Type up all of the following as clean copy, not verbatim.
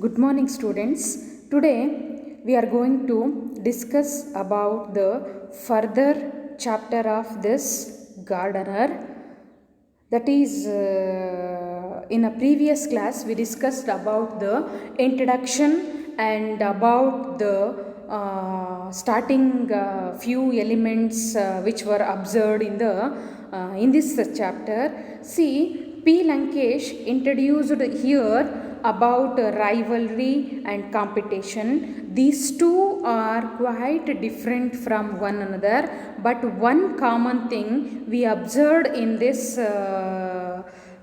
Good morning, students. Today we are going to discuss about the further chapter of this gardener. That is, in a previous class we discussed about the introduction and about the starting few elements which were observed in this chapter. See, P. Lankesh introduced here about rivalry and competition. These two are quite different from one another, but one common thing we observed in this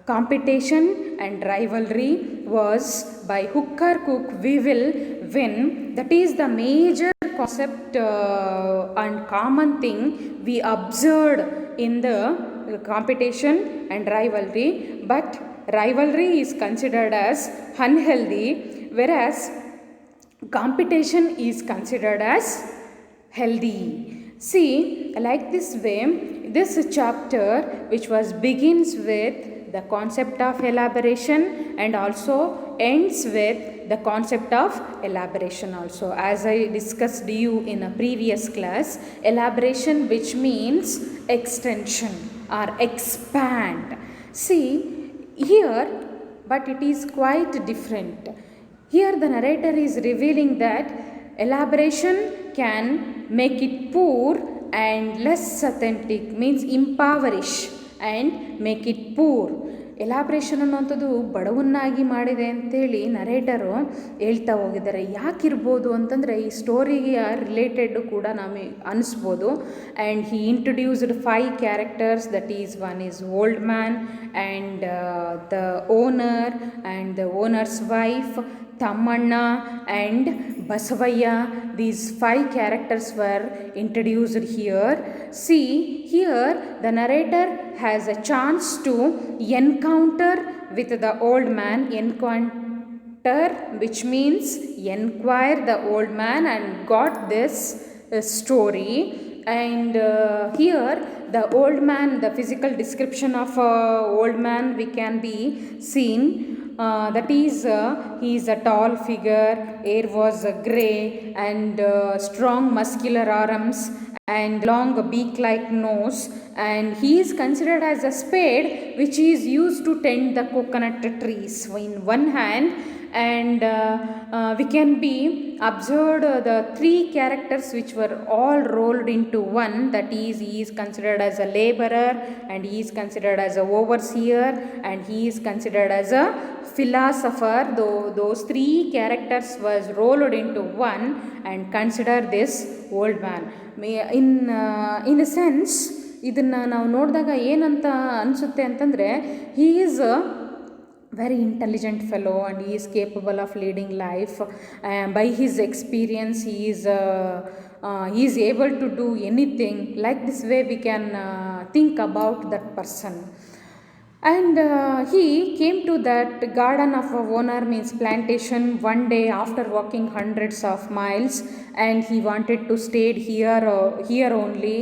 competition and rivalry was by hook or crook we will win. That is the major concept and common thing we observed in the competition and rivalry. But rivalry is considered as unhealthy, whereas competition is considered as healthy. See, like this way, this chapter which was begins with the concept of elaboration and also ends with the concept of elaboration also. As I discussed you in a previous class, elaboration which means extension or expand. See, here, but it is quite different. Here the narrator is revealing that elaboration can make it poor and less authentic, means impoverish and make it poor. ಎಲಾಬ್ರೇಷನ್ ಅನ್ನುವಂಥದ್ದು ಬಡವನ್ನಾಗಿ ಮಾಡಿದೆ ಅಂತೇಳಿ ನರೇಟರು ಹೇಳ್ತಾ ಹೋಗಿದ್ದಾರೆ. ಯಾಕಿರ್ಬೋದು ಅಂತಂದರೆ ಈ ಸ್ಟೋರಿಗೆ related ಕೂಡ ನಮಗೆ ಅನಿಸ್ಬೋದು. And he introduced 5 characters, that is one is old man and the owner and the owner's wife, Tammanna and Basavaya. These 5 characters were introduced here. See, here the narrator has a chance to encounter with the old man. Encounter, which means inquire the old man, and got this story. And here the old man, the physical description of old man we can be seen. That is, he is a tall figure, hair was grey and strong muscular arms and long beak-like nose, and he is considered as a spade which is used to tend the coconut trees in one hand. And we can be observed the 3 characters which were all rolled into one. That is, he is considered as a laborer, and he is considered as a overseer, and he is considered as a philosopher. Though those 3 characters was rolled into one and consider this old man. In a sense, ಇದನ್ನು ನಾವು ನೋಡಿದಾಗ ಏನಂತ ಅನಿಸುತ್ತೆ ಅಂತಂದರೆ, he is a very intelligent fellow and he is capable of leading life. By his experience he is able to do anything. Like this way we can think about that person. And he came to that garden of a owner, means plantation, one day after walking hundreds of miles, and he wanted to stay here only,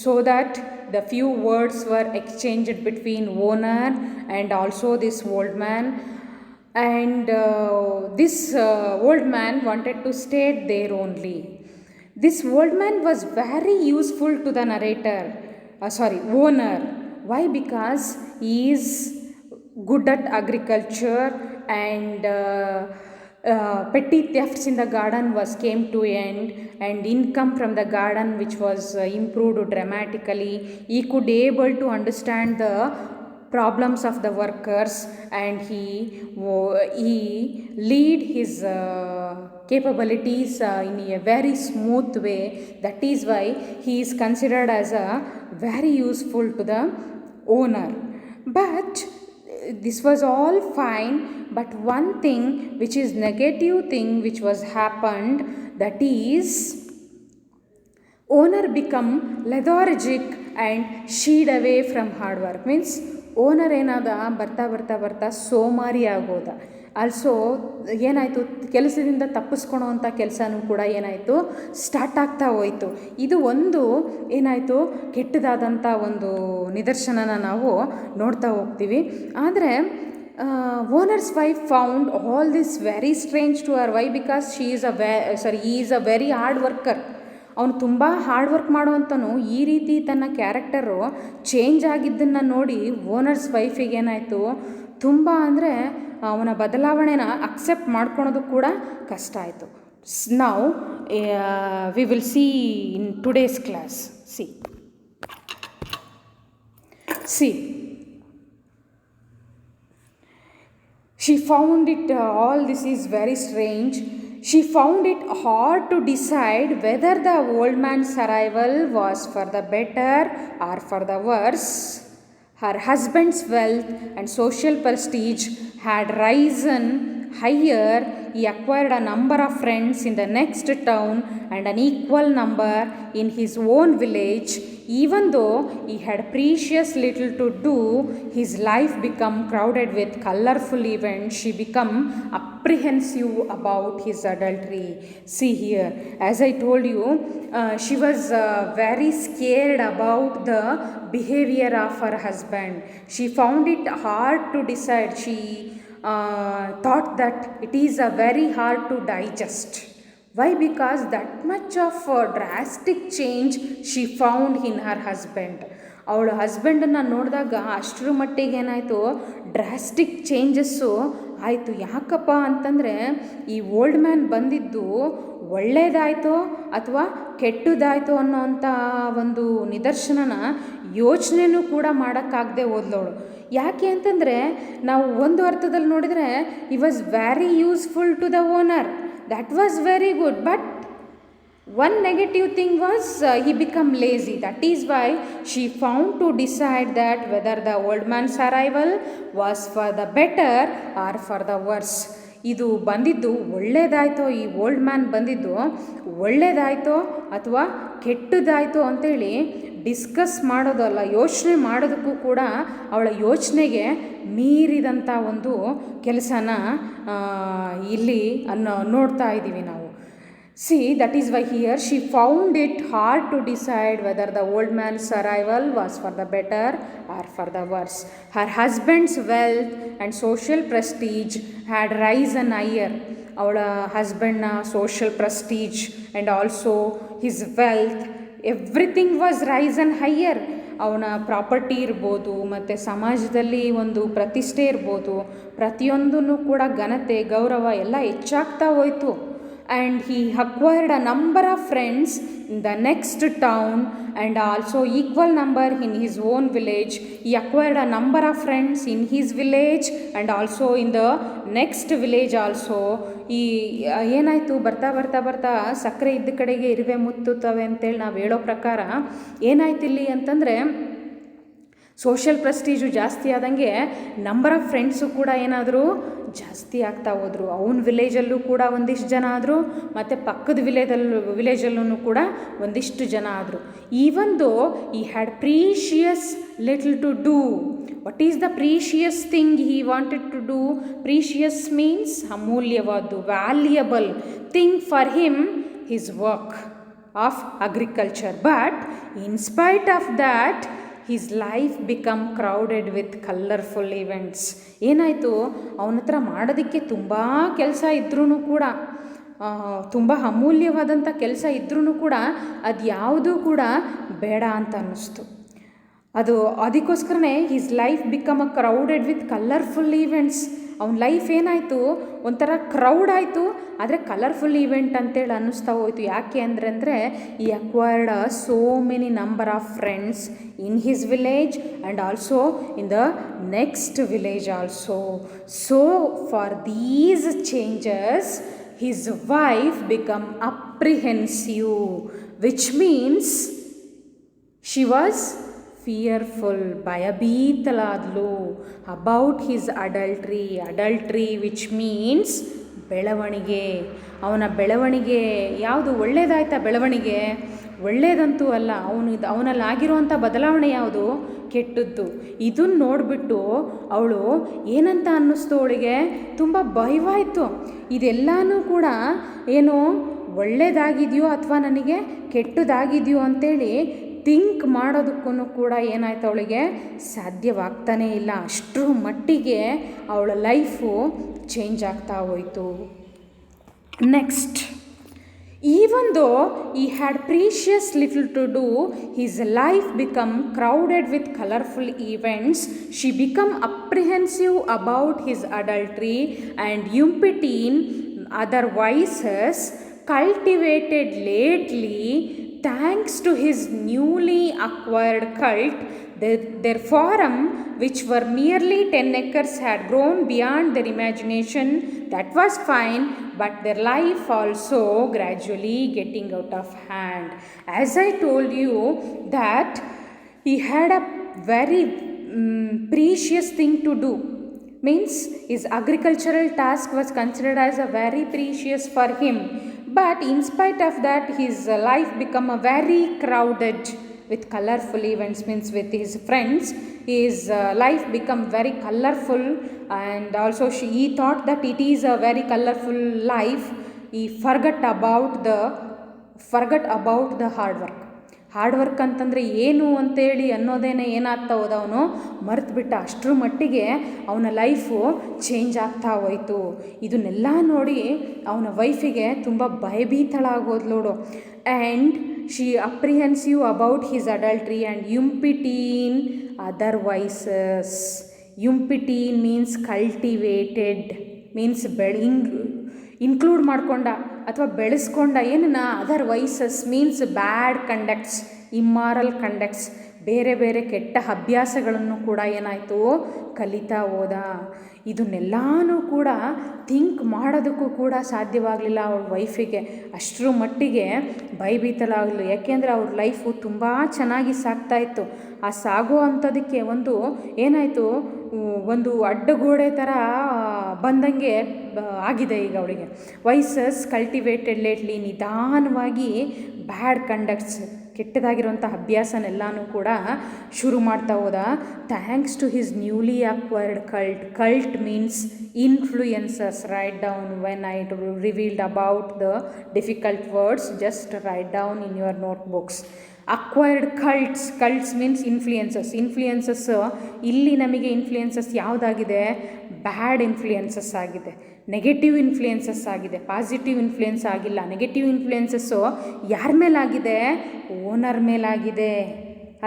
so that the few words were exchanged between owner and also this old man. And this old man wanted to stay there only. This old man was very useful to the owner. Why? Because he is good at agriculture, and petty thefts in the garden came to end, and income from the garden which was improved dramatically. He could able to understand the problems of the workers, and he lead his capabilities in a very smooth way. That is why he is considered as a very useful to the owner. But this was all fine, but one thing which is negative thing which was happened, that is, owner become lethargic and shied away from hard work. Means owner ಏನಾದ ಬರ್ತಾ ಸೋಮಾರಿ ಆಗೋದ. Also ಏನಾಯಿತು, ಕೆಲಸದಿಂದ ತಪ್ಪಿಸ್ಕೊಳೋವಂಥ ಕೆಲಸನೂ ಕೂಡ ಏನಾಯಿತು, start ಆಗ್ತಾ ಹೋಯಿತು. ಇದು ಒಂದು ಏನಾಯಿತು, ಕೆಟ್ಟದಾದಂಥ ಒಂದು ನಿದರ್ಶನನ ನಾವು ನೋಡ್ತಾ ಹೋಗ್ತೀವಿ. ಆದರೆ owner's wife found all this very strange to our why because she is he is a very hard worker. ಅವನು ತುಂಬ ಹಾರ್ಡ್ ವರ್ಕ್ ಮಾಡುವಂತನು ಈ ರೀತಿ ತನ್ನ ಕ್ಯಾರೆಕ್ಟರು ಚೇಂಜ್ ಆಗಿದ್ದನ್ನು ನೋಡಿ ಓನರ್ಸ್ ವೈಫಿಗೆ ಏನಾಯಿತು, ತುಂಬ ಅಂದರೆ ಅವನ ಬದಲಾವಣೆನ ಅಕ್ಸೆಪ್ಟ್ ಮಾಡ್ಕೊಳೋದು ಕೂಡ ಕಷ್ಟ ಆಯಿತು. Now we will see in today's class. C she found it all this is very strange. She found it hard to decide whether the old man's arrival was for the better or for the worse. Her husband's wealth and social prestige had risen higher. He acquired a number of friends in the next town and an equal number in his own village. Even though he had precious little to do, his life became crowded with colorful events. She became apprehensive about his adultery. See here, as I told you, she was very scared about the behavior of her husband. She found it hard to decide. She thought that it is very hard to digest. Why? Because that much of drastic change she found in her husband. ಅವಳ ಹಸ್ಬೆಂಡನ್ನು ನೋಡಿದಾಗ ಅಷ್ಟರ ಮಟ್ಟಿಗೆ ಏನಾಯಿತು, drastic changes ಆಯಿತು. ಯಾಕಪ್ಪ ಅಂತಂದರೆ ಈ old man ಬಂದಿದ್ದು ಒಳ್ಳೆಯದಾಯಿತೋ ಅಥವಾ ಕೆಟ್ಟದಾಯಿತೋ ಅನ್ನೋವಂಥ ಒಂದು ನಿದರ್ಶನನ ಯೋಚನೆಯೂ ಕೂಡ ಮಾಡೋಕ್ಕಾಗದೆ ಹೋದ್ಲವಳು. ಯಾಕೆ ಅಂತಂದರೆ ನಾವು ಒಂದು ಅರ್ಥದಲ್ಲಿ ನೋಡಿದರೆ he was very useful to the owner. That was very good, but one negative thing was he became lazy. That is why she found to decide that whether the old man's arrival was for the better or for the worse. ಇದು ಬಂದಿದ್ದು ಒಳ್ಳೆಯದಾಯಿತೋ, ಈ old man ಬಂದಿದ್ದು ಒಳ್ಳೆಯದಾಯಿತೋ ಅಥವಾ ಕೆಟ್ಟದಾಯಿತೋ ಅಂತೇಳಿ discuss ಮಾಡೋದಲ್ಲ, ಯೋಚನೆ ಮಾಡೋದಕ್ಕೂ ಕೂಡ ಅವಳ ಯೋಚನೆಗೆ ಮೀರಿದಂಥ ಒಂದು ಕೆಲಸನ ಇಲ್ಲಿ ನೋಡ್ತಾ ಇದ್ದೀವಿ ನಾವು. See, that is why here she found it hard to decide whether the old man's arrival was for the better or for the worse. Her husband's wealth and social prestige had risen higher. ಅವಳ ಹಸ್ಬೆಂಡ್ನ social prestige and also his wealth, everything was risen higher. ಅವನ property ಇರ್ಬೋದು, ಮತ್ತು ಸಮಾಜದಲ್ಲಿ ಒಂದು ಪ್ರತಿಷ್ಠೆ ಇರ್ಬೋದು, ಪ್ರತಿಯೊಂದೂ ಕೂಡ ಘನತೆ ಗೌರವ ಎಲ್ಲ ಹೆಚ್ಚಾಗ್ತಾ ಹೋಯಿತು. And he acquired a number of friends in the next town and also equal number in his own village. He acquired a number of friends in his village and also in the next village also. ಈ ಏನಾಯಿತು, ಬರ್ತಾ ಬರ್ತಾ ಬರ್ತಾ ಸಕ್ಕರೆ ಇದ್ದ ಕಡೆಗೆ ಇರುವೆ ಮುತ್ತುತ್ತವೆ ಅಂತೇಳಿ ನಾವು ಹೇಳೋ ಪ್ರಕಾರ ಏನಾಯ್ತು ಇಲ್ಲಿ ಅಂತಂದರೆ, ಸೋಷಿಯಲ್ ಪ್ರೆಸ್ಟೀಜು ಜಾಸ್ತಿ ಆದಂಗೆ ನಂಬರ್ ಆಫ್ ಫ್ರೆಂಡ್ಸು ಕೂಡ ಏನಾದರೂ ಜಾಸ್ತಿ ಆಗ್ತಾ ಹೋದರು. ಅವನ ವಿಲೇಜಲ್ಲೂ ಕೂಡ ಒಂದಿಷ್ಟು ಜನ ಆದರು, ಮತ್ತು ಪಕ್ಕದ ವಿಲೇಜಲ್ಲೂ ಕೂಡ ಒಂದಿಷ್ಟು ಜನ ಆದರು. Even though he had precious little to do. What is the precious thing he wanted to do? Precious means ಅಮೂಲ್ಯವಾದ್ದು, valuable thing for him, his work of agriculture. But in spite of that his life become crowded with colorful events. ಏನಾಯಿತು, ಅವನ ಹತ್ರ ಮಾಡೋದಕ್ಕೆ ತುಂಬ ಕೆಲಸ ಇದ್ರೂ ಕೂಡ, ತುಂಬ ಅಮೂಲ್ಯವಾದಂಥ ಕೆಲಸ ಇದ್ರೂ ಕೂಡ ಅದು ಯಾವುದೂ ಕೂಡ ಬೇಡ ಅಂತ ಅನ್ನಿಸ್ತು. ಅದಕ್ಕೋಸ್ಕರನೇ his life become a crowded with colourful events. ಅವನ ಲೈಫ್ ಏನಾಯಿತು, ಒಂಥರ ಕ್ರೌಡ್ ಆಯಿತು, ಆದರೆ ಕಲರ್ಫುಲ್ ಈವೆಂಟ್ ಅಂತೇಳಿ ಅನ್ನಿಸ್ತಾ ಹೋಯಿತು. ಯಾಕೆ ಅಂದರೆ ಈ acquired so many number of friends in his village and also in the next village also. So for these changes his wife become apprehensive, which means she was fearful, ಭಯಭೀತಲಾದಲು about his adultery which means ಬೆಳವಣಿಗೆ. ಅವನ ಬೆಳವಣಿಗೆ ಯಾವುದು ಒಳ್ಳೆಯದಾಯ್ತಾ? ಬೆಳವಣಿಗೆ ಒಳ್ಳೆಯದಂತೂ ಅಲ್ಲ. ಅವನಲ್ಲಿ ಆಗಿರುವಂಥ ಬದಲಾವಣೆ ಯಾವುದು? ಕೆಟ್ಟದ್ದು. ಇದನ್ನು ನೋಡಿಬಿಟ್ಟು ಅವಳು ಏನಂತ ಅನ್ನಿಸ್ತು, ಅವಳಿಗೆ ತುಂಬ ಭಯವಾಯಿತು. ಇದೆಲ್ಲನೂ ಕೂಡ ಏನು ಒಳ್ಳೆಯದಾಗಿದೆಯೋ ಅಥವಾ ನನಗೆ ಕೆಟ್ಟದಾಗಿದೆಯೋ ಅಂತೇಳಿ ಥಿಂಕ್ ಮಾಡೋದಕ್ಕೂ ಕೂಡ ಏನಾಯ್ತು, ಅವಳಿಗೆ ಸಾಧ್ಯವಾಗ್ತಾನೇ ಇಲ್ಲ. ಅಷ್ಟರ ಮಟ್ಟಿಗೆ ಅವಳ ಲೈಫು ಚೇಂಜ್ ಆಗ್ತಾ ಹೋಯಿತು. Next, even though he had precious little to do, his life became crowded with colorful events. She became apprehensive about his adultery and impotine other vices cultivated lately thanks to his newly acquired cult. Their farm, which were merely 10 acres, had grown beyond their imagination. That was fine, but their life also gradually getting out of hand. As I told you that he had a very precious thing to do. Means his agricultural task was considered as a very precious for him. But in spite of that, his life became a very crowded with colorful events. Means with his friends, his life become very colorful, and also he thought that it is a very colorful life. He forgot about the hard work. Hard work ಅಂತಂದರೆ ಏನು ಅಂತೇಳಿ ಅನ್ನೋದೇನೆ ಏನಾಗ್ತಾ ಹೋದ, ಅವನು ಮರೆತುಬಿಟ್ಟ. ಅಷ್ಟರ ಮಟ್ಟಿಗೆ ಅವನ life change ಆಗ್ತಾ ಹೋಯಿತು. ಇದನ್ನೆಲ್ಲ ನೋಡಿ ಅವನ ವೈಫಿಗೆ ತುಂಬ ಭಯಭೀತಳಾಗೋದು ನೋಡು. And she apprehensive about his adultery and imbibing other vices. Imbibing means cultivated, means include ಮಾಡಿಕೊಂಡ ಅಥವಾ ಬೆಳೆಸ್ಕೊಂಡ ಏನನ್ನ, other vices means bad conducts, immoral conducts, ಬೇರೆ ಬೇರೆ ಕೆಟ್ಟ ಅಭ್ಯಾಸಗಳನ್ನು ಕೂಡ ಏನಾಯಿತು, ಕಲಿತಾ ಹೋದ. ಇದನ್ನೆಲ್ಲನೂ ಕೂಡ ಥಿಂಕ್ ಮಾಡೋದಕ್ಕೂ ಕೂಡ ಸಾಧ್ಯವಾಗಲಿಲ್ಲ ಅವ್ರ ವೈಫಿಗೆ. ಅಷ್ಟರ ಮಟ್ಟಿಗೆ ಭಯಭೀತಲಾಗಲು. ಯಾಕೆಂದರೆ ಅವ್ರ ಲೈಫು ತುಂಬ ಚೆನ್ನಾಗಿ ಸಾಗ್ತಾಯಿತ್ತು. ಆ ಸಾಗೋ ಅಂಥದಕ್ಕೆ ಒಂದು ಏನಾಯಿತು, ಒಂದು ಅಡ್ಡಗೋಡೆ ಥರ ಬಂದಂಗೆ ಆಗಿದೆ ಈಗ ಅವಳಿಗೆ. ವೈಸಸ್ ಕಲ್ಟಿವೇಟೆಡ್ ಲೇಟ್ಲಿ, ನಿಧಾನವಾಗಿ ಬ್ಯಾಡ್ ಕಂಡಕ್ಟ್ಸ್, ಕೆಟ್ಟದಾಗಿರುವಂಥ ಅಭ್ಯಾಸನೆಲ್ಲನೂ ಕೂಡ ಶುರು ಮಾಡ್ತಾ ಹೋದ. Thanks to his newly acquired cult. Cult means influences. Right down when I revealed about the difficult words, just write down in your note books. Acquired cults means influences. ಇಲ್ಲಿ ನಮಗೆ influences ಯಾವುದಾಗಿದೆ, bad influences ಆಗಿದೆ, negative influences ಆಗಿದೆ, positive influence ಆಗಿಲ್ಲ. Negative influences ಯಾರ ಮೇಲಾಗಿದೆ, owner ಮೇಲಾಗಿದೆ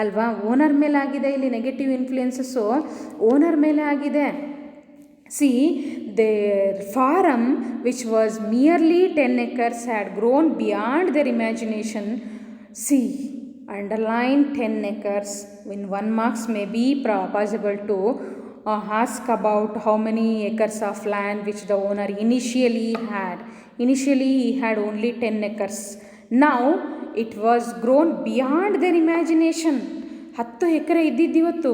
ಅಲ್ವಾ. Owner ಮೇಲಾಗಿದೆ ಇಲ್ಲಿ ನೆಗೆಟಿವ್ ಇನ್ಫ್ಲೂಯೆನ್ಸಸ್ಸು, ಓನರ್ ಮೇಲೆ ಆಗಿದೆ. See, their farm, which was merely 10 acres, had grown beyond their imagination. See, underline 10 acres. In 1 marks may be possible to ask about how many acres of land which the owner initially had. Initially he had only 10 acres. Now it was grown beyond their imagination. 10 ಎಕರೆ ಇದ್ದಿದ್ದಿವತ್ತು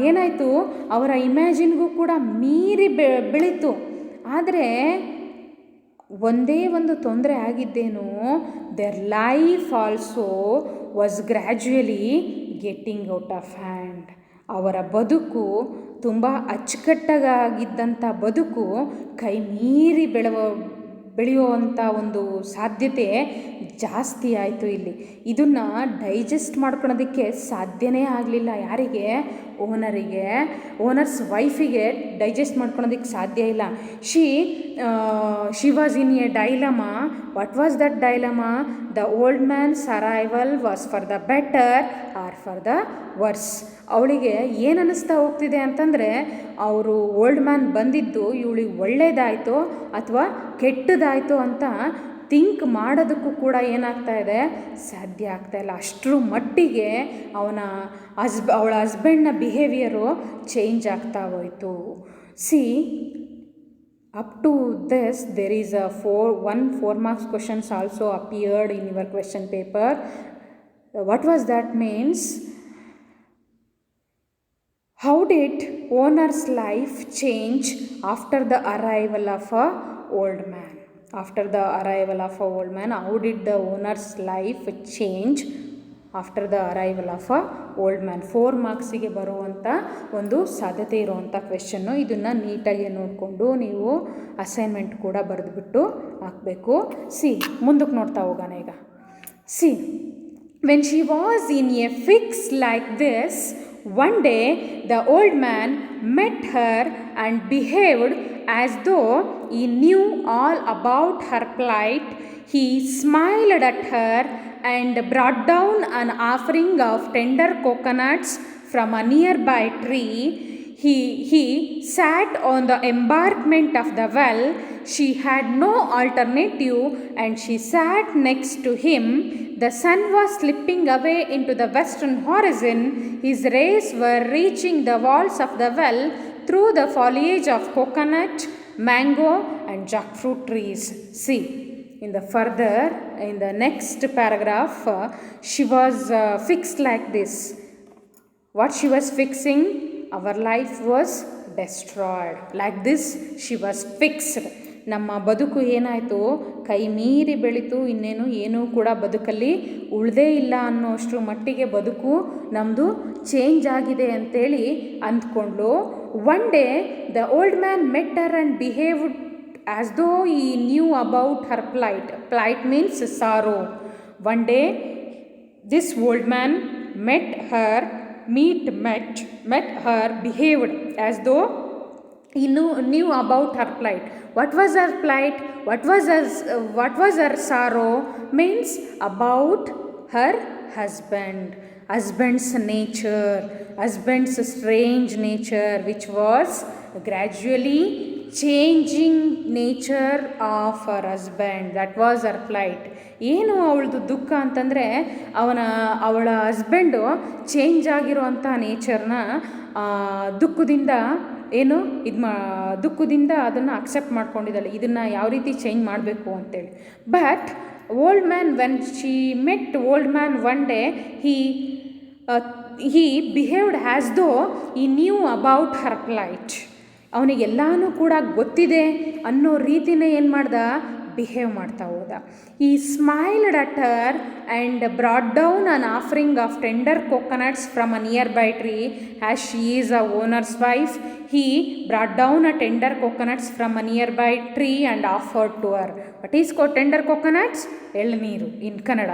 ಏನಾಯಿತು, ಅವರ ಇಮ್ಯಾಜಿನ್ಗೂ ಕೂಡ ಮೀರಿ ಬೆಳೀತು. ಆದರೆ ಒಂದೇ ಒಂದು ತೊಂದರೆ ಆಗಿದ್ದೇನು, their life also was gradually getting out of hand. ಅವರ ಬದುಕು ತುಂಬ ಅಚ್ಚುಕಟ್ಟಾಗಿದ್ದಂಥ ಬದುಕು ಕೈ ಮೀರಿ ಬೆಳೆಯುವಂಥ ಒಂದು ಸಾಧ್ಯತೆ ಜಾಸ್ತಿ ಆಯಿತು ಇಲ್ಲಿ. ಇದನ್ನು ಡೈಜೆಸ್ಟ್ ಮಾಡ್ಕೊಳೋದಕ್ಕೆ ಸಾಧ್ಯನೇ ಆಗಲಿಲ್ಲ. ಯಾರಿಗೆ, ಓನರಿಗೆ, ಓನರ್ಸ್ ವೈಫಿಗೆ ಡೈಜೆಸ್ಟ್ ಮಾಡ್ಕೊಳೋದಕ್ಕೆ ಸಾಧ್ಯ ಇಲ್ಲ. She was in a dilemma. What was that dilemma? The old man's arrival was for the better or for the worse. ಅವಳಿಗೆ ಏನು ಅನ್ನಿಸ್ತಾ ಹೋಗ್ತಿದೆ ಅಂತಂದರೆ, ಅವರು ಓಲ್ಡ್ ಮ್ಯಾನ್ ಬಂದಿದ್ದು ಇವಳಿಗೆ ಒಳ್ಳೆಯದಾಯಿತೋ ಅಥವಾ ಕೆಟ್ಟದಾಯಿತೋ ಅಂತ ಥಿಂಕ್ ಮಾಡೋದಕ್ಕೂ ಕೂಡ ಏನಾಗ್ತಾ ಇದೆ, ಸಾಧ್ಯ ಆಗ್ತಾಯಿಲ್ಲ. ಅಷ್ಟರ ಮಟ್ಟಿಗೆ ಅವಳ ಹಸ್ಬೆಂಡ್ನ ಬಿಹೇವಿಯರು ಚೇಂಜ್ ಆಗ್ತಾ ಹೋಯಿತು. C, up to this there is a 4 marks questions also appeared in your question paper. What was that means? How did owner's life change after the arrival of a old man? After the arrival of a old man, how did the owner's life change after the arrival of a old man? 4 ಮಾರ್ಕ್ಸಿಗೆ ಬರುವಂಥ ಒಂದು ಸಾಧ್ಯತೆ ಇರುವಂಥ ಕ್ವೆಶ್ಚನ್ನು. ಇದನ್ನು ನೀಟಾಗಿ ನೋಡಿಕೊಂಡು ನೀವು assignment ಕೂಡ ಬರೆದುಬಿಟ್ಟು ಹಾಕಬೇಕು. ಸಿ, ಮುಂದಕ್ಕೆ ನೋಡ್ತಾ ಹೋಗೋಣ ಈಗ. C, When she was in a fix like this, one day the old man met her and behaved as though he knew all about her plight. He smiled at her and brought down an offering of tender coconuts from a nearby tree. He sat on the embankment of the well. She had no alternative and she sat next to him. The sun was slipping away into the western horizon. His rays were reaching the walls of the well through the foliage of coconut, mango, and jackfruit trees. See, in the next paragraph, she was fixed like this. What she was fixing? Our life was destroyed. Like this, she was fixed. ನಮ್ಮ ಬದುಕು ಏನಾಯಿತು, ಕೈ ಮೀರಿ ಬೆಳೀತು, ಇನ್ನೇನು ಏನೂ ಕೂಡ ಬದುಕಲ್ಲಿ ಉಳಿದೇ ಇಲ್ಲ ಅನ್ನೋಷ್ಟರ ಮಟ್ಟಿಗೆ ಬದುಕು ನಮ್ಮದು ಚೇಂಜ್ ಆಗಿದೆ ಅಂತೇಳಿ ಅಂದ್ಕೊಂಡ್ಲು. One day the old man met her and behaved as though he knew about her plight. Plight means sorrow. One day this old man met her, behaved as though he knew about her plight. What was her plight? What was her sorrow? Means about her husband's nature, husband's strange nature, which was gradually changing nature of her husband. That was her plight. ಏನು ಅವಳದು ದುಃಖ ಅಂತಂದರೆ ಅವಳ husband change ಆಗಿರೋವಂಥ ನೇಚರ್ನ ದುಃಖದಿಂದ ದುಃಖದಿಂದ ಅದನ್ನು accept ಮಾಡ್ಕೊಂಡಿದ್ದಾಳೆ. ಇದನ್ನು ಯಾವ ರೀತಿ ಚೇಂಜ್ ಮಾಡಬೇಕು ಅಂತೇಳಿ. But old man, when she met old man one day, he behaved as though he knew about her plight. ಅವನಿಗೆಲ್ಲನೂ ಕೂಡ ಗೊತ್ತಿದೆ ಅನ್ನೋ ರೀತಿನೇ ಏನು ಮಾಡ್ದ, ಬಿಹೇವ್ ಮಾಡ್ತಾ ಹೋದ. ಈ smiled at her and brought down an offering of tender coconuts from a near by tree. As she is a owners wife, he brought down a tender coconuts from a nearby tree and offered to her. What is tender coconuts? ಎಳ್ನೀರು ಇನ್ ಕನ್ನಡ.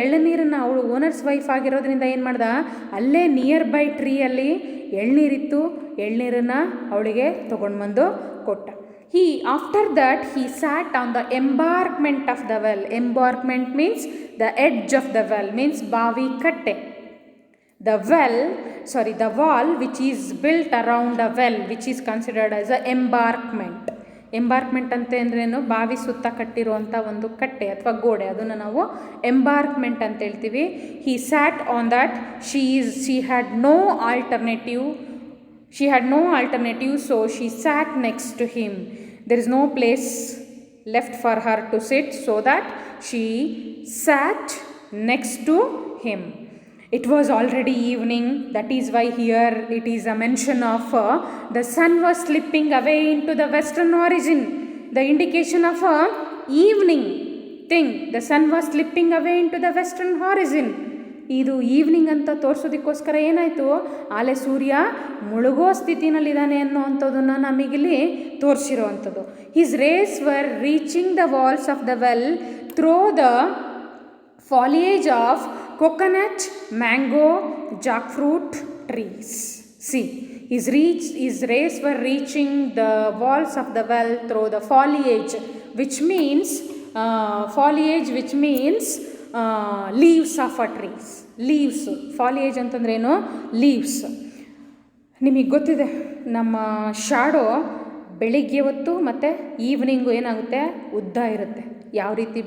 ಎಳ್ನೀರನ್ನು ಅವಳು owners wife ಆಗಿರೋದ್ರಿಂದ ಏನು ಮಾಡ್ದ, ಅಲ್ಲೇ near by ಟ್ರೀಯಲ್ಲಿ ಎಳ್ನೀರಿತ್ತು, ಎಳ್ನೀರನ್ನು ಅವಳಿಗೆ ತೊಗೊಂಡು ಬಂದು ಕೊಟ್ಟ. After that he sat on the embankment of the well. Embankment means the edge of the well, means bavi katte. The wall which is built around a well, which is considered as a embankment. ಎಂಬಾರ್ಕ್ಮೆಂಟ್ ಅಂತಂದ್ರೇನು, ಬಾವಿ ಸುತ್ತ ಕಟ್ಟಿರುವಂಥ ಒಂದು ಕಟ್ಟೆ ಅಥವಾ ಗೋಡೆ, ಅದನ್ನು ನಾವು ಎಂಬಾರ್ಕ್ಮೆಂಟ್ ಅಂತ ಹೇಳ್ತೀವಿ. he sat on that. She had no alternative, so she sat next to him. There is no place left for her to sit, so that she sat next to him. It was already evening. That is why here it is a mention of the sun was slipping away into the western horizon. The indication of a evening thing. The sun was slipping away into the western horizon. ಇದು evening ಅಂತ ತೋರಿಸೋದಕ್ಕೋಸ್ಕರ ಏನಾಯಿತು, ಆಲೆ ಸೂರ್ಯ ಮುಳುಗೋ ಸ್ಥಿತಿನಲ್ಲಿದ್ದಾನೆ ಅನ್ನೋವಂಥದ್ದನ್ನು ನಮಗಿಲ್ಲಿ ತೋರಿಸಿರೋ ಅಂಥದ್ದು. His rays were reaching the walls of the well through the foliage of coconut, mango, jackfruit trees. See, his rays were reaching the walls of the well through the foliage, which means leaves of a trees. Leaves, foliage ಅಂತಂದ್ರೇನು, leaves. ನಿಮಗೆ ಗೊತ್ತಿದೆ, ನಮ್ಮ shadow ಬೆಳಿಗ್ಗೆ ಹೊತ್ತು ಮತ್ತು evening ಏನಾಗುತ್ತೆ, ಉದ್ದ ಇರುತ್ತೆ. ಯಾವ ರೀತಿ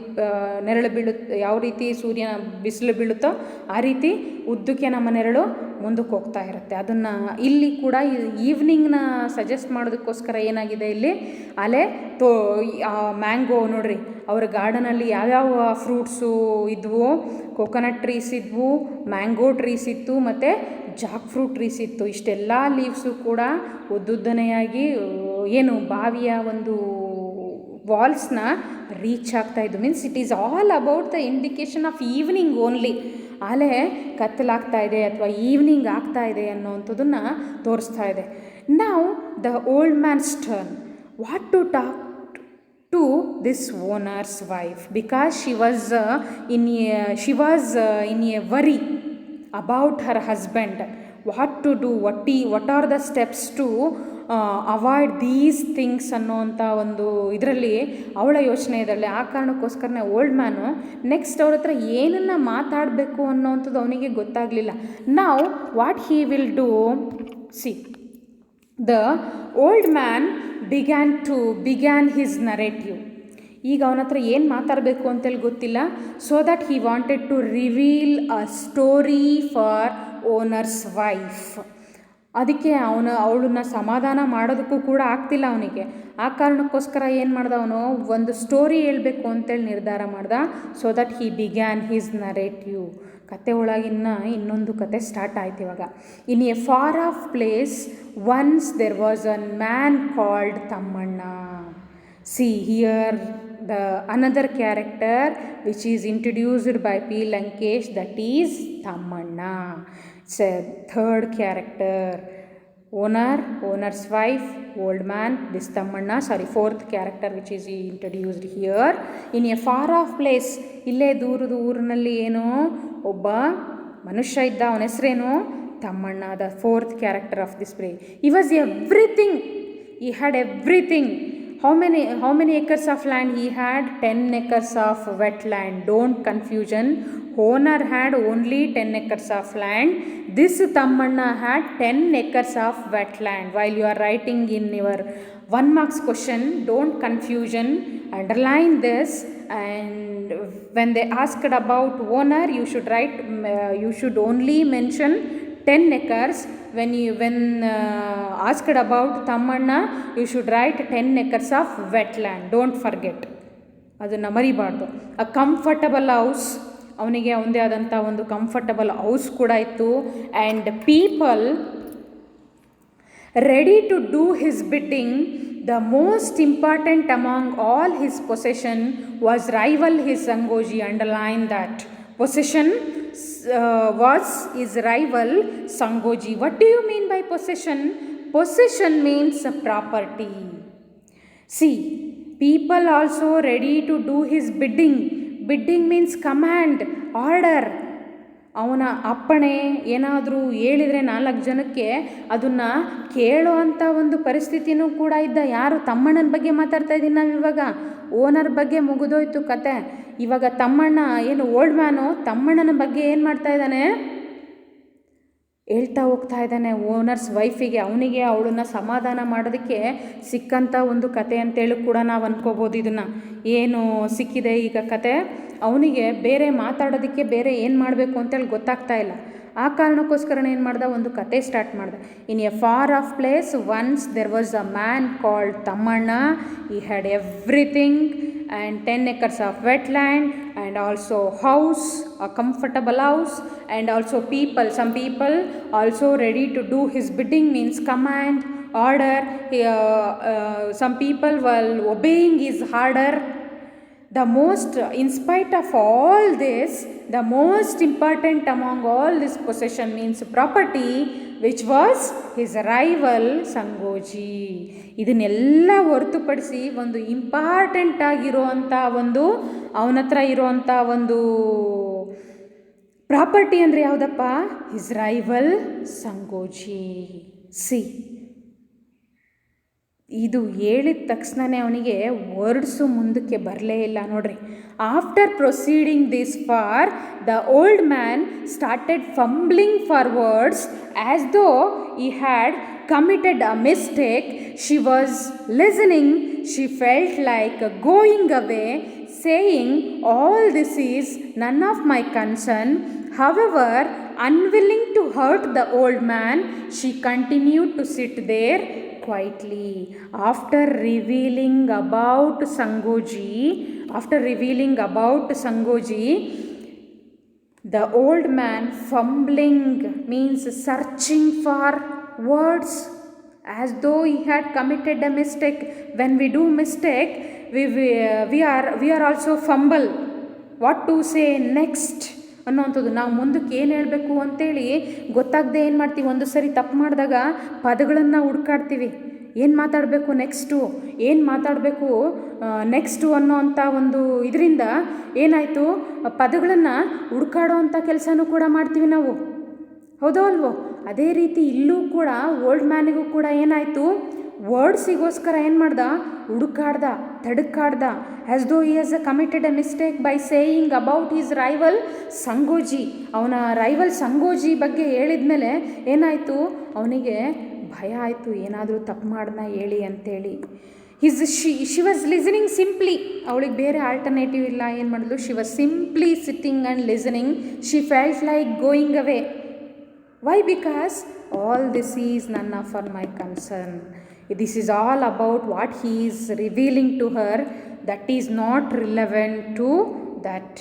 ನೆರಳು ಬೀಳುತ್ತೆ, ಯಾವ ರೀತಿ ಸೂರ್ಯನ ಬಿಸಿಲು ಬೀಳುತ್ತೋ ಆ ರೀತಿ ಉದ್ದಕ್ಕೆ ನಮ್ಮ ನೆರಳು ಮುಂದಕ್ಕೆ ಹೋಗ್ತಾ ಇರುತ್ತೆ. ಅದನ್ನು ಇಲ್ಲಿ ಕೂಡ ಈವ್ನಿಂಗ್ನ ಸಜೆಸ್ಟ್ ಮಾಡೋದಕ್ಕೋಸ್ಕರ ಏನಾಗಿದೆ, ಇಲ್ಲಿ ಅಲೆ ಮ್ಯಾಂಗೋ ನೋಡ್ರಿ, ಅವ್ರ ಗಾರ್ಡನಲ್ಲಿ ಯಾವ್ಯಾವ ಫ್ರೂಟ್ಸು ಇದ್ವು, ಕೋಕೋನಟ್ ಟ್ರೀಸ್ ಇದ್ವು, ಮ್ಯಾಂಗೋ ಟ್ರೀಸ್ ಇತ್ತು, ಮತ್ತು ಜಾಕ್ ಫ್ರೂಟ್ ಟ್ರೀಸ್ ಇತ್ತು. ಇಷ್ಟೆಲ್ಲ ಲೀವ್ಸು ಕೂಡ ಉದ್ದುದ್ದನೆಯಾಗಿ ಬಾವಿಯ ಒಂದು ವಾಲ್ಸ್ನ ರೀಚ್ ಆಗ್ತಾಯಿದ್ದು. Means it is all about the indication of evening only. ಆಲೆ ಕತ್ತಲಾಗ್ತಾ ಇದೆ ಅಥವಾ ಈವ್ನಿಂಗ್ ಆಗ್ತಾ ಇದೆ ಅನ್ನೋವಂಥದ್ದನ್ನು ತೋರಿಸ್ತಾ ಇದೆ. Now the old man's turn. What to talk to this owner's wife because she was in a worry about her husband, what to do, what are the steps to avoid these things ಅನ್ನೋವಂಥ ಒಂದು ಇದರಲ್ಲಿ ಅವಳ ಯೋಚನೆ ಇದರಲ್ಲಿ. ಆ ಕಾರಣಕ್ಕೋಸ್ಕರನೇ old man next ಅವ್ರ ಹತ್ರ ಏನನ್ನು ಮಾತಾಡಬೇಕು ಅನ್ನೋವಂಥದ್ದು ಅವನಿಗೆ ಗೊತ್ತಾಗಲಿಲ್ಲ. ನಾವು what he will do, see the old man began his narrative. ಈಗ ಅವನ ಹತ್ರ ಏನು ಮಾತಾಡಬೇಕು ಅಂತೇಳಿ ಗೊತ್ತಿಲ್ಲ. So that he wanted to reveal a story for owner's wife. ಅದಕ್ಕೆ ಅವಳನ್ನ ಸಮಾಧಾನ ಮಾಡೋದಕ್ಕೂ ಕೂಡ ಆಗ್ತಿಲ್ಲ ಅವನಿಗೆ. ಆ ಕಾರಣಕ್ಕೋಸ್ಕರ ಏನು ಮಾಡ್ದ, ಅವನು ಒಂದು ಸ್ಟೋರಿ ಹೇಳಬೇಕು ಅಂತೇಳಿ ನಿರ್ಧಾರ ಮಾಡ್ದ. So that he began his narrative. ಕತೆ ಒಳಗಿನ್ನ ಇನ್ನೊಂದು ಕತೆ ಸ್ಟಾರ್ಟ್ ಆಯ್ತು ಇವಾಗ. In a far off place once there was a man called Thammanna. See here the another character which is introduced by P. Lankesh, that is Tammanna. It's a third character. Owner's wife, old man, this Tammanna, fourth character which is introduced here. In a far off place, ಇಲ್ಲೇ ದೂರದ ಊರಿನಲ್ಲಿ ಏನೋ ಒಬ್ಬ ಮನುಷ್ಯ ಇದ್ದ, ಅವನ ಹೆಸರೇನು Thammanna. The fourth character of this play. He was everything. He had everything. How many acres of land he had? 10 acres of wetland. Don't confusion. Owner had only 10 acres of land. This Tammanna had 10 acres of wetland. While you are writing in your 1 marks question, don't confusion. Underline this, and when they asked about owner, you should write. You should only mention 10 acres. When asked about Tammanna, you should write 10 acres of wetland. Don't forget. ಅದನ್ನು ಮರಿಬಾರ್ದು. ಅ comfortable house, ಅವನಿಗೆ ಅವನದೇ ಆದಂಥ ಒಂದು comfortable house ಕೂಡ ಇತ್ತು. And people ready to do his bidding. The most important among all his possession was rival his Sangoji. Underline that. Possession was his rival Sangoji. What do you mean by possession? Possession means property. See, people also ready to do his bidding. Bidding means command, order. ಅವನ ಅಪ್ಪಣೆ ಏನಾದರೂ ಹೇಳಿದರೆ 4 ಜನಕ್ಕೆ ಅದನ್ನು ಕೇಳೋ ಅಂಥ ಒಂದು ಪರಿಸ್ಥಿತಿನೂ ಕೂಡ ಇದ್ದ. ಯಾರು? ತಮ್ಮಣ್ಣನ ಬಗ್ಗೆ ಮಾತಾಡ್ತಾ ಇದ್ದೀನಿ ನಾವಿವಾಗ. ಓನರ್ ಬಗ್ಗೆ ಮುಗಿದೋಯ್ತು ಕತೆ. ಇವಾಗ ತಮ್ಮಣ್ಣ ಏನು ಓಲ್ಡ್ ಮ್ಯಾನು ತಮ್ಮಣ್ಣನ ಬಗ್ಗೆ ಏನು ಮಾಡ್ತಾ ಇದ್ದಾನೆ, ಹೇಳ್ತಾ ಹೋಗ್ತಾ ಇದ್ದಾನೆ ಓನರ್ಸ್ ವೈಫಿಗೆ. ಅವನಿಗೆ ಅವಳನ್ನ ಸಮಾಧಾನ ಮಾಡೋದಕ್ಕೆ ಸಿಕ್ಕಂಥ ಒಂದು ಕತೆ ಅಂತೇಳಿ ಕೂಡ ನಾವು ಅಂದ್ಕೋಬೋದು. ಇದನ್ನು ಏನು ಸಿಕ್ಕಿದೆ ಈಗ ಕತೆ, ಅವನಿಗೆ ಬೇರೆ ಮಾತಾಡೋದಕ್ಕೆ ಬೇರೆ ಏನು ಮಾಡಬೇಕು ಅಂತೇಳಿ ಗೊತ್ತಾಗ್ತಾ ಇಲ್ಲ. ಆ ಕಾರಣಕ್ಕೋಸ್ಕರ ಏನು ಮಾಡ್ದ, ಒಂದು ಕತೆ ಸ್ಟಾರ್ಟ್ ಮಾಡ್ದೆ. In a far off place once there was a man called Thammanna. He had everything and 10 acres of wetland and also house, a comfortable house, and also people. Some people also ready to do his bidding, means command, order. Some people while obeying his order. The most, in spite of all this, the most important among all this possession means property, which was his rival ಸಂಗೋಜಿ. ಇದನ್ನೆಲ್ಲ ಹೊರತುಪಡಿಸಿ ಒಂದು important ಆಗಿರೋವಂಥ ಒಂದು ಅವನ ಹತ್ರ ಇರೋವಂಥ ಒಂದು property ಅಂದರೆ ಯಾವುದಪ್ಪ? His rival ಸಂಗೋಜಿ. ಸಿ, ಇದು ಹೇಳಿದ ತಕ್ಷಣವೇ ಅವನಿಗೆ ವರ್ಡ್ಸು ಮುಂದಕ್ಕೆ ಬರಲೇ ಇಲ್ಲ ನೋಡ್ರಿ. After proceeding this far, the old man started fumbling for words as though he had committed a mistake. She was listening. She felt like going away, saying, all this is none of my concern. However, unwilling to hurt the old man, she continued to sit there quietly. After revealing about Sangoji, the old man fumbling means searching for words as though he had committed a mistake. When we do mistake, we are also fumble. What to say next ಅನ್ನೋವಂಥದ್ದು, ನಾವು ಮುಂದಕ್ಕೆ ಏನು ಹೇಳಬೇಕು ಅಂತೇಳಿ ಗೊತ್ತಾಗದೆ ಏನು ಮಾಡ್ತೀವಿ, ಒಂದು ಸರಿ ತಪ್ಪು ಮಾಡಿದಾಗ ಪದಗಳನ್ನು ಹುಡುಕಾಡ್ತೀವಿ. ಏನು ಮಾತಾಡಬೇಕು ನೆಕ್ಸ್ಟು ಅನ್ನೋ ಅಂಥ ಒಂದು ಇದರಿಂದ ಏನಾಯಿತು, ಪದಗಳನ್ನು ಹುಡುಕಾಡೋ ಅಂಥ ಕೆಲಸನೂ ಕೂಡ ಮಾಡ್ತೀವಿ ನಾವು, ಹೌದೋ ಅಲ್ವೋ? ಅದೇ ರೀತಿ ಇಲ್ಲೂ ಕೂಡ ಓಲ್ಡ್ ಮ್ಯಾನಿಗೂ ಕೂಡ ಏನಾಯಿತು, ವರ್ಡ್ಸಿಗೋಸ್ಕರ ಏನು ಮಾಡ್ದ, ತಡಕಾಡ್ದ. As though he has committed a mistake by saying about his rival Sangoji. ಅವನ ರೈವಲ್ ಸಂಗೋಜಿ ಬಗ್ಗೆ ಹೇಳಿದ್ಮೇಲೆ ಏನಾಯಿತು, ಅವನಿಗೆ ಭಯ ಆಯಿತು, ಏನಾದರೂ ತಪ್ಪು ಮಾಡ್ದ ಹೇಳಿ ಅಂತೇಳಿ. ಶಿ ವಾಸ್ ಲಿಸನಿಂಗ್ ಸಿಂಪ್ಲಿ, ಅವಳಿಗೆ ಬೇರೆ ಆಲ್ಟರ್ನೇಟಿವ್ ಇಲ್ಲ. ಏನು ಮಾಡಿದ್ಲು, she was simply sitting and listening. She felt like going away. Why? Because all this is none for my concern. This is all about what he is revealing to her that is not relevant to that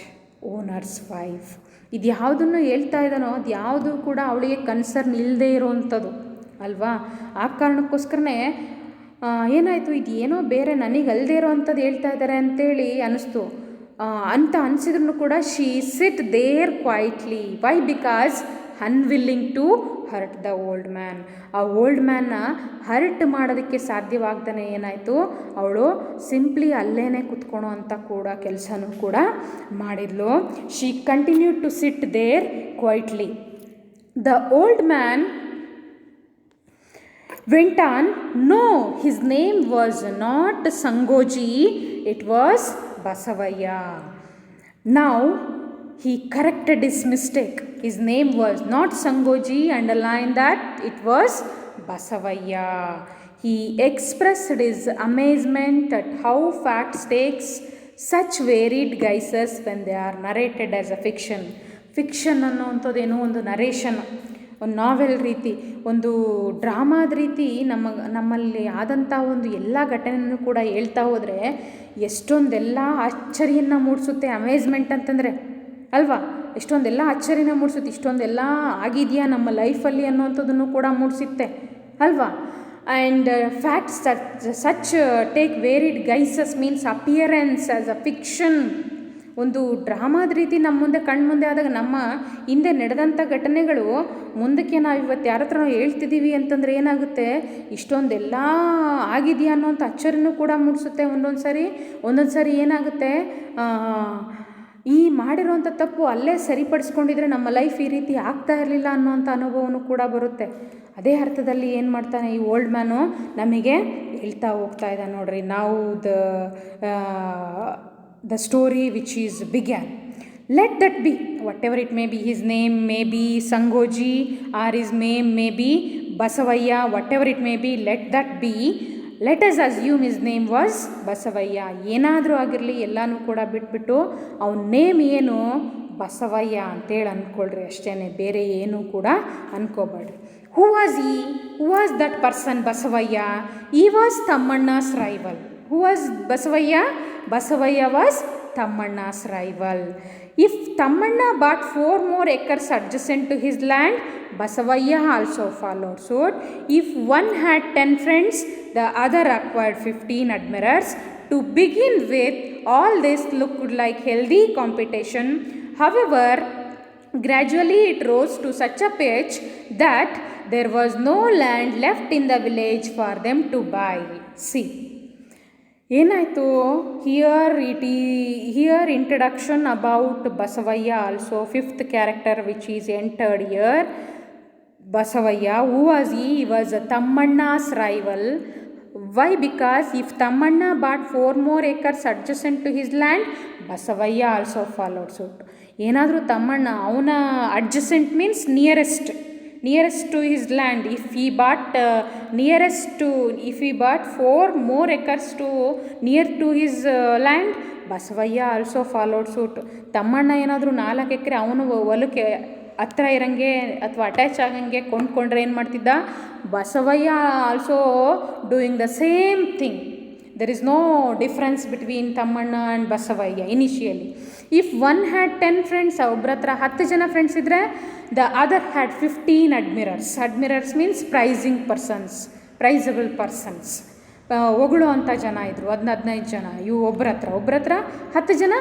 owner's wife. ಇದು ಯಾವುದನ್ನು ಹೇಳ್ತಾ ಇದ್ದಾನೋ ಅದು ಯಾವುದು ಕೂಡ ಅವಳಿಗೆ concern ಇಲ್ಲದೆ ಇರೋವಂಥದ್ದು ಅಲ್ವಾ? ಆ ಕಾರಣಕ್ಕೋಸ್ಕರನೇ ಏನಾಯಿತು, ಇದು ಏನೋ ಬೇರೆ ನನಗೆ ಅಲ್ಲದೆ ಇರೋವಂಥದ್ದು ಹೇಳ್ತಾ ಇದ್ದಾರೆ ಅಂತೇಳಿ ಅನ್ನಿಸ್ತು. ಅಂತ ಅನಿಸಿದ್ರು ಕೂಡ she sit there quietly. Why? Because unwilling to hurt the old man. ಆ ಓಲ್ಡ್ ಮ್ಯಾನ್ನ ಹರ್ಟ್ ಮಾಡೋದಕ್ಕೆ ಸಾಧ್ಯವಾಗ್ದೇ ಏನಾಯಿತು, ಅವಳು ಸಿಂಪ್ಲಿ ಅಲ್ಲೇ ಕುತ್ಕೊಳೋ ಅಂತ ಕೂಡ ಕೆಲಸನೂ ಕೂಡ ಮಾಡಿದ್ಲು. She continue to sit there quietly. The old man went on, no, his name was not Sangoji, it was Basavaya. Now he corrected his mistake. His name was not Sangoji, underline that, it was Basavaya. He expressed his amazement at how facts takes such varied guises when they are narrated as a fiction. Fiction ಅನ್ನೋವಂಥದ್ದೇನೋ ಒಂದು narration, ಒಂದು ನಾವೆಲ್ ರೀತಿ, ಒಂದು ಡ್ರಾಮಾದ ರೀತಿ ನಮ್ಮಲ್ಲಿ ಆದಂಥ ಒಂದು ಎಲ್ಲ ಘಟನೆಯನ್ನು ಕೂಡ ಹೇಳ್ತಾ ಹೋದರೆ ಎಷ್ಟೊಂದೆಲ್ಲ ಆಶ್ಚರ್ಯನ ಮೂಡಿಸುತ್ತೆ. ಅಮೇಜ್ಮೆಂಟ್ ಅಂತಂದರೆ ಅಲ್ವಾ, ಎಷ್ಟೊಂದೆಲ್ಲ ಆಶ್ಚರ್ಯನ ಮೂಡಿಸುತ್ತೆ. ಇಷ್ಟೊಂದೆಲ್ಲ ಆಗಿದೆಯಾ ನಮ್ಮ ಲೈಫಲ್ಲಿ ಅನ್ನೋವಂಥದ್ದನ್ನು ಕೂಡ ಮೂಡಿಸುತ್ತೆ ಅಲ್ವಾ. And facts such take varied guises means appearance as a fiction. ಒಂದು ಡ್ರಾಮಾದ ರೀತಿ ನಮ್ಮ ಮುಂದೆ ಕಣ್ಮುಂದೆ ಆದಾಗ ನಮ್ಮ ಹಿಂದೆ ನಡೆದಂಥ ಘಟನೆಗಳು ಮುಂದಕ್ಕೆ ನಾವು ಇವತ್ತು ಯಾರ ಹತ್ರ ನಾವು ಹೇಳ್ತಿದ್ದೀವಿ ಅಂತಂದರೆ ಏನಾಗುತ್ತೆ, ಇಷ್ಟೊಂದೆಲ್ಲ ಆಗಿದೆಯಾ ಅನ್ನೋಂಥ ಅಚ್ಚರಿನೂ ಕೂಡ ಮೂಡಿಸುತ್ತೆ. ಒಂದೊಂದು ಸಾರಿ ಏನಾಗುತ್ತೆ, ಈ ಮಾಡಿರೋವಂಥ ತಪ್ಪು ಅಲ್ಲೇ ಸರಿಪಡಿಸ್ಕೊಂಡಿದ್ರೆ ನಮ್ಮ ಲೈಫ್ ಈ ರೀತಿ ಆಗ್ತಾ ಇರಲಿಲ್ಲ ಅನ್ನೋವಂಥ ಅನುಭವನೂ ಕೂಡ ಬರುತ್ತೆ. ಅದೇ ಅರ್ಥದಲ್ಲಿ ಏನು ಮಾಡ್ತಾನೆ ಈ ಓಲ್ಡ್ ಮ್ಯಾನು ನಮಗೆ ಹೇಳ್ತಾ ಹೋಗ್ತಾ ಇದ್ದಾನೆ ನೋಡ್ರಿ. ನಾವು the story which is began. Let that be, whatever it may be, his name may be Sangoji or his name may be Basavaya, whatever it may be, let that be. Let us assume his name was Basavaya. ಏನಾದರೂ ಆಗಿರಲಿ, ಎಲ್ಲನೂ ಕೂಡ ಬಿಟ್ಬಿಟ್ಟು ಅವನ name ಏನು ಬಸವಯ್ಯ ಅಂತೇಳಿ ಅಂದ್ಕೊಳ್ರಿ ಅಷ್ಟೇ, ಬೇರೆ ಏನೂ ಕೂಡ ಅಂದ್ಕೋಬೇಡ್ರಿ. Who was he? Who was that person Basavaya? He was Tammanna's rival. Who was Basavaya? Basavaya was Tammanna's rival. If Tammanna bought 4 more acres adjacent to his land, Basavaya also followed suit. If one had 10 friends, the other acquired 15 admirers. To begin with, all this looked like healthy competition. However, gradually it rose to such a pitch that there was no land left in the village for them to buy. See. ಏನಾಯಿತು, here introduction about Basavayya also, 5th character which is entered here. Basavaya, who was he? He was Tammanna's rival. Why? Because if Tammanna bought 4 more acres adjacent to his land, Basavaya also followed suit. ಏನಾದರೂ ತಮ್ಮಣ್ಣ ಅವನ adjacent means nearest to his land. If he bought if he bought 4 more acres to near to his land, Basavaya also followed suit. Thammanna ಏನಾದರೂ 4 ಎಕರೆ ಅವನು ಹೊಲಕ್ಕೆ ಹತ್ರ ಇರಂಗೆ ಅಥವಾ attach ಆಗಂಗೆ ಕೊಂಡ್ಕೊಂಡ್ರೆ ಏನು ಮಾಡ್ತಿದ್ದ, Basavayya also doing the same thing. There is no difference between Tammanna and Basavaya initially. If one had 10 friends, ಒಬ್ಬರ ಹತ್ರ 10 ಜನ ಫ್ರೆಂಡ್ಸ್ ಇದ್ದರೆ, the other had 15 admirers. Admirers means ಪ್ರೈಸಬಲ್ persons, ಹೊಗಳು ಅಂಥ ಜನ ಇದ್ದರು, 15 ಜನ. ಇವು ಒಬ್ಬರ ಹತ್ರ 10 ಜನ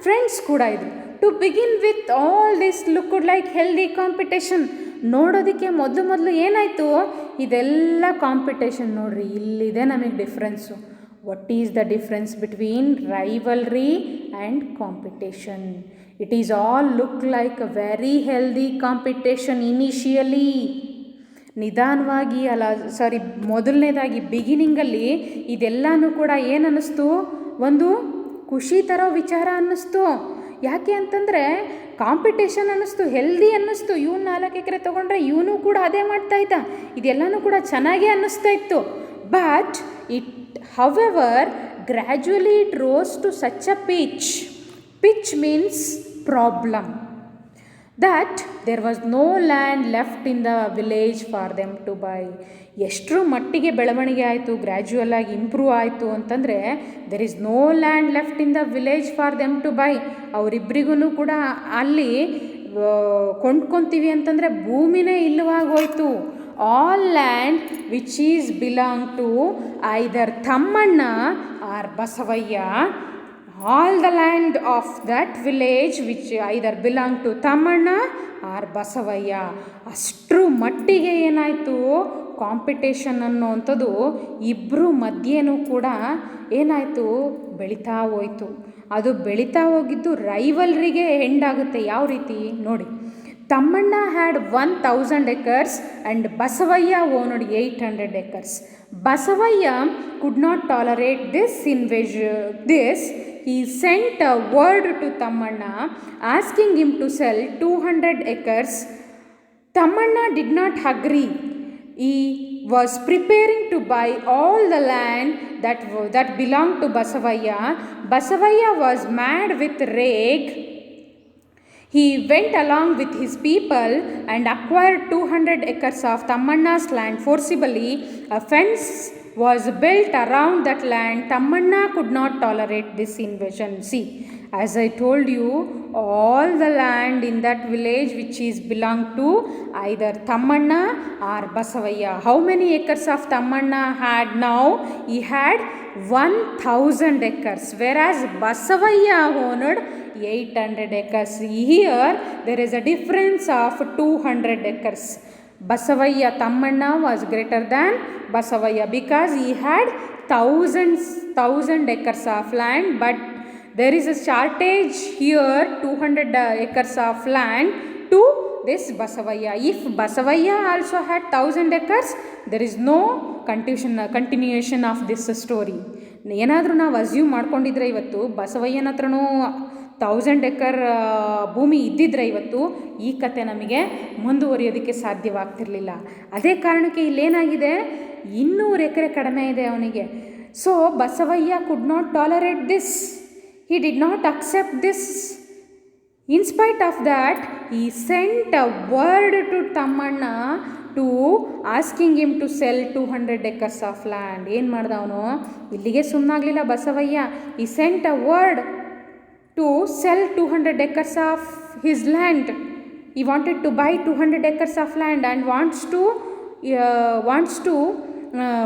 ಫ್ರೆಂಡ್ಸ್ ಕೂಡ ಇದ್ದರು. To begin with all this looked like healthy competition. ನೋಡೋದಕ್ಕೆ ಮೊದಲು ಏನಾಯಿತು, ಇದೆಲ್ಲ ಕಾಂಪಿಟೇಷನ್. ನೋಡ್ರಿ, ಇಲ್ಲಿದೆ ನಮಗೆ difference. What is the difference between rivalry and competition? It is all look like a very healthy competition initially. ನಿಧಾನವಾಗಿ ಮೊದಲನೇದಾಗಿ ಬಿಗಿನಿಂಗಲ್ಲಿ ಇದೆಲ್ಲನೂ ಕೂಡ ಏನು ಅನ್ನಿಸ್ತು, ಒಂದು ಖುಷಿ ತರೋ ವಿಚಾರ ಅನ್ನಿಸ್ತು. ಯಾಕೆ ಅಂತಂದರೆ ಕಾಂಪಿಟೇಷನ್ ಅನ್ನಿಸ್ತು, ಹೆಲ್ದಿ ಅನ್ನಿಸ್ತು. ಇವನು 4 ಎಕರೆ ತೊಗೊಂಡ್ರೆ ಇವನು ಕೂಡ ಅದೇ ಮಾಡ್ತಾಯಿದ್ದ. ಇದೆಲ್ಲನೂ ಕೂಡ ಚೆನ್ನಾಗೇ ಅನ್ನಿಸ್ತಾ ಇತ್ತು. But it however gradually it rose to such a pitch means problem, that there was no land left in the village for them to buy. ಎಷ್ಟರ ಮಟ್ಟಿಗೆ ಬೆಳವಣಿಗೆ ಆಯಿತು, ಗ್ರ್ಯಾಜುವಲ್ ಆಗಿ ಇಂಪ್ರೂವ್ ಆಯಿತು ಅಂತಂದರೆ, there is no land left in the village for them to buy. ಅವರಿಬ್ಬರಿಗೂ ಕೂಡ ಅಲ್ಲಿ ಕೊಂಡ್ಕೊತೀವಿ ಅಂತಂದರೆ ಭೂಮಿನೇ ಇಲ್ಲವಾಗೋಯ್ತು. All land which is belong to either Tammanna or Basavayya, all the land of that village which either belong to Thammanna or Basavayya. ಅಷ್ಟರ ಮಟ್ಟಿಗೆ ಏನಾಯಿತು, ಕಾಂಪಿಟೇಷನ್ ಅನ್ನೋವಂಥದ್ದು ಇಬ್ಬರು ಮಧ್ಯೆನೂ ಕೂಡ ಏನಾಯಿತು, ಬೆಳೀತಾ ಹೋಯಿತು. ಅದು ಬೆಳೀತಾ ಹೋಗಿದ್ದು ರೈವಲ್ರಿಗೆ ಎಂಡಾಗುತ್ತೆ. ಯಾವ ರೀತಿ ನೋಡಿ, Thammanna had 1000 acres and Basavayya owned 800 acres. Basavaya could not tolerate this invasion. He sent a word to Tammanna asking him to sell 200 acres. Tammanna did not agree. He was preparing to buy all the land that belonged to Basavaya. Basavaya was mad with rage. He went along with his people and acquired 200 acres of Tammanna's land forcibly. A fence was built around that land. Tammanna could not tolerate this invasion. See, as I told you, all the land in that village which is belong to either Tammanna or Basavaya. How many acres of Tammanna had now? He had 1000 acres, whereas Basavaya owned 800 acres. Here there is a difference of 200 acres. Basavaya Tammanna was greater than Basavaya because he had 1000 acres of land, but there is a shortage here, 200 acres of land to this Basavaya. If Basavaya also had 1000 acres, there is no continuation of this story. ಏನಾದರೂ ನಾವು assume ಮಾಡ್ಕೊಂಡಿದ್ರೆ ಇವತ್ತು ಬಸವಯ್ಯನ ಹತ್ರನೂ 1000 acre ಭೂಮಿ ಇದ್ದಿದ್ರೆ ಇವತ್ತು ಈ ಕತೆ ನಮಗೆ ಮುಂದುವರಿಯೋದಕ್ಕೆ ಸಾಧ್ಯವಾಗ್ತಿರಲಿಲ್ಲ. ಅದೇ ಕಾರಣಕ್ಕೆ ಇಲ್ಲೇನಾಗಿದೆ, 200 ಎಕರೆ ಕಡಿಮೆ ಇದೆ ಅವನಿಗೆ. So Basavayya could not tolerate this. He did not accept this. In spite of that, he sent a word to Tammanna to asking him to sell 200 acres of land. ಏನು ಮಾಡ್ದ ಅವನು, ಇಲ್ಲಿಗೆ ಸುಮ್ಮನಾಗಲಿಲ್ಲ Basavayya. He sent a word to sell 200 acres of his land. He wanted to buy 200 acres of land and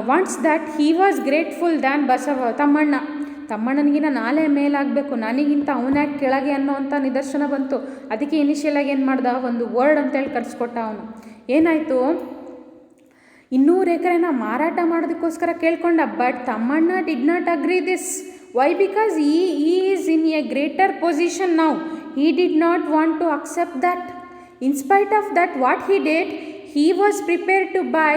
wants that he was grateful than Tammanna. ತಮ್ಮಣ್ಣನಿಗಿನ ನಾಳೆ ಮೇಲಾಗಬೇಕು, ನನಗಿಂತ ಅವನ್ಯಾಕೆ ಕೆಳಗೆ ಅನ್ನೋವಂಥ ನಿದರ್ಶನ ಬಂತು. ಅದಕ್ಕೆ ಇನಿಷಿಯಲಾಗಿ ಏನು ಮಾಡ್ದ, ಒಂದು ವರ್ಡ್ ಅಂತೇಳಿ ಕರೆಸ್ಕೊಟ್ಟ ಅವನು. ಏನಾಯಿತು, 200 ಎಕರೆನ ಮಾರಾಟ ಮಾಡೋದಕ್ಕೋಸ್ಕರ ಕೇಳ್ಕೊಂಡ. But Thammanna did not agree this. Why? Because he is in a greater position now. He did not want to accept that. In spite of that, what he did, he was prepared to buy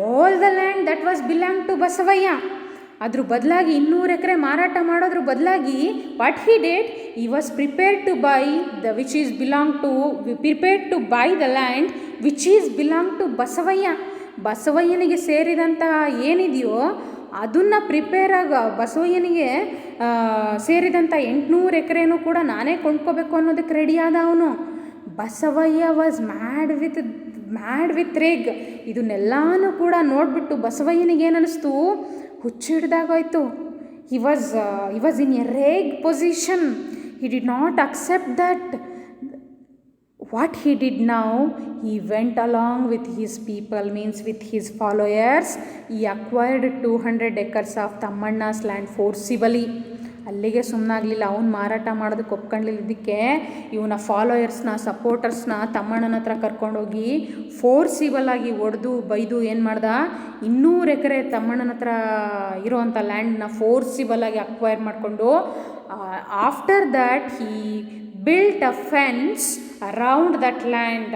all the land that was belong to Basavaya. ಅದ್ರ ಬದಲಾಗಿ 200 ಎಕರೆ ಮಾರಾಟ ಮಾಡೋದ್ರ ಬದಲಾಗಿ what he did, he was prepared to buy the prepared to buy the land which is belong to Basavayya. ಬಸವಯ್ಯನಿಗೆ ಸೇರಿದಂತಹ ಏನಿದೆಯೋ ಅದನ್ನು ಬಸವಯ್ಯನಿಗೆ ಸೇರಿದಂಥ 800 ಎಕರೆನೂ ಕೂಡ ನಾನೇ ಕೊಂಡ್ಕೋಬೇಕು ಅನ್ನೋದಕ್ಕೆ ರೆಡಿಯಾದ ಅವನು. Basavayya was mad with rage. ಇದನ್ನೆಲ್ಲಾನು ಕೂಡ ನೋಡಿಬಿಟ್ಟು ಬಸವಯ್ಯನಿಗೆ ಏನನ್ನಿಸ್ತು, ಹುಚ್ಚಿಡ್ದಾಗೋಯ್ತು. he was in a rage position. He did not accept that. What he did now, he went along with his people, means with his followers. He acquired 200 acres of Tammanna's land forcibly. ಅಲ್ಲಿಗೆ ಸುಮ್ಮನಾಗಲಿಲ್ಲ. ಅವ್ನು ಮಾರಾಟ ಮಾಡೋದಕ್ಕೆ ಒಪ್ಕೊಂಡ್ಲಿದ್ದಕ್ಕೆ ಇವನ ಫಾಲೋಯರ್ಸ್ನ ಸಪೋರ್ಟರ್ಸ್ನ ತಮ್ಮಣ್ಣನ ಹತ್ರ ಕರ್ಕೊಂಡೋಗಿ forcible ಆಗಿ ಹೊಡೆದು ಬೈದು ಏನು ಮಾಡ್ದ, 200 ಎಕರೆ ತಮ್ಮಣ್ಣನ ಹತ್ರ ಇರೋವಂಥ ಲ್ಯಾಂಡ್ನ ಫೋರ್ಸಿಬಲ್ ಆಗಿ ಅಕ್ವೈರ್ ಮಾಡಿಕೊಂಡು after that he built a fence around that land.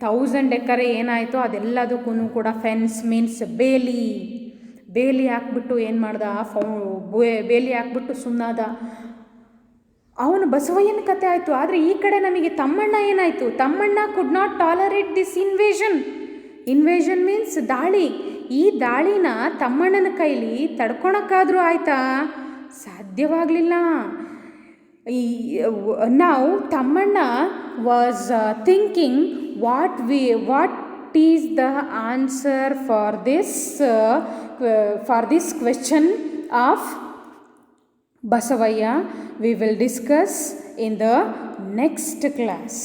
1000 ಎಕರೆ ಏನಾಯಿತು ಅದೆಲ್ಲದಕ್ಕೂ ಕೂಡ ಫೆನ್ಸ್ ಮೀನ್ಸ್ ಬೇಲಿ ಹಾಕ್ಬಿಟ್ಟು ಏನು ಮಾಡ್ದ, ಬೇಲಿ ಹಾಕ್ಬಿಟ್ಟು ಸುಮ್ಮನಾದ. ಅವನು ಬಸವಯ್ಯನ ಕತೆ ಆಯಿತು. ಆದರೆ ಈ ಕಡೆ ನಮಗೆ ತಮ್ಮಣ್ಣ ಏನಾಯಿತು, Thammanna could not tolerate this invasion means ದಾಳಿ. ಈ ದಾಳಿನ ತಮ್ಮಣ್ಣನ ಕೈಲಿ ತಡ್ಕೊಳಕ್ಕಾದರೂ ಆಯಿತಾ, ಸಾಧ್ಯವಾಗಲಿಲ್ಲ. ನಾವು Thammanna was thinking what is the answer for this question of Basavaya. We will discuss in the next class.